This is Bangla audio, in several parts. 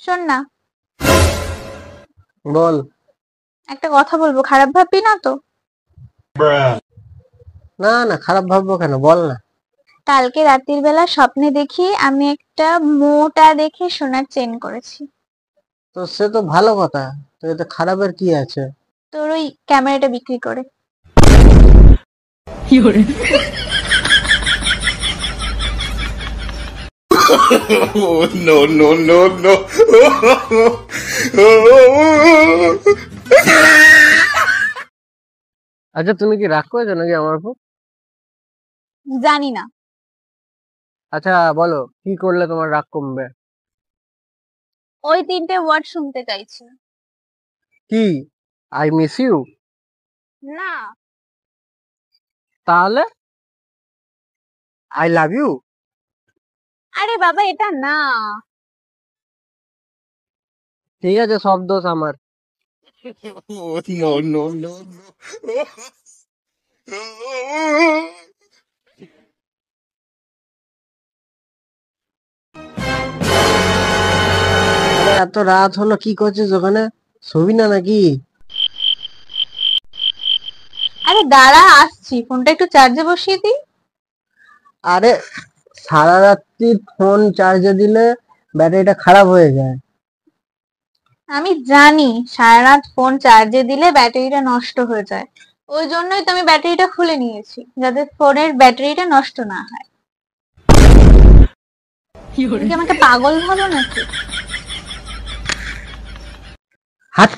শোন না, বল। একটা কথা বলবো, খারাপ ভাববি না তো? না না, খারাপ ভাববো কেন, বল না। কালকে রাত্রির বেলা স্বপ্নে দেখি আমি একটা মোটা দেখে সোনার চেন করেছি। তো সে তো ভালো কথা, তো এতে খারাপের কি আছে? তোর ওই ক্যামেরাটা বিক্রি করে। No, no, no, no. আচ্ছা, তুমি কি রাগ করেছো নাকি আমার উপর? জানি না। আচ্ছা বলো, কি করলে তোমার রাগ কমবে? ওই 3টে ওয়ার্ড শুনতে চাইছি। কি? I miss you? না। তাহলে আই লাভ ইউ? আরে বাবা, এটা না। ঠিক আছে, সব দোষ আমার। No, no, no, no. আরে এত রাত হলো, কি করছিস ওখানে? শুবি না নাকি? আরে দাঁড়া, আসছি, ফোনটা একটু চার্জে বসিয়ে দিই। আরে সারা রাত্রি ফোন চার্জে দিলে ব্যাটারিটা খারাপ হয়ে যায়। আমি জানি সারা রাত ফোন চার্জে দিলে ব্যাটারিটা নষ্ট হয়ে যায়। ওই জন্যই তো আমি ব্যাটারিটা খুলে নিয়েছি, যাতে ফোনের ব্যাটারিটা নষ্ট না হয়। তুমি কি আমাকে পাগল ভাবো নাকি? হাত।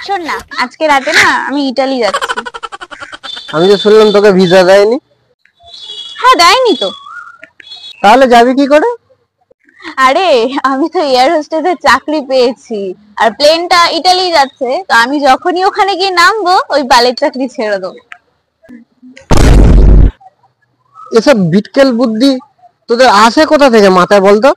শোন না, আজকে রাতে না আমি ইটালি যাচ্ছি। আমি তো শুনলাম তোকে ভিসা দেয়নি। হ্যাঁ, দেয়নি তো। তাহলে যাবি কি করে? আরে, আমি তো এয়ার হোস্টেসের চাকরি পেয়েছি, আর প্লেনটা ইটালি যাচ্ছে, তো আমি যখনই ওখানে গিয়ে নামবো ওই বালের চাকরি ছেড়ে দেবো। এসব বিটকেল বুদ্ধি তোদের আসে কোথা থেকে মাথায় বলতো?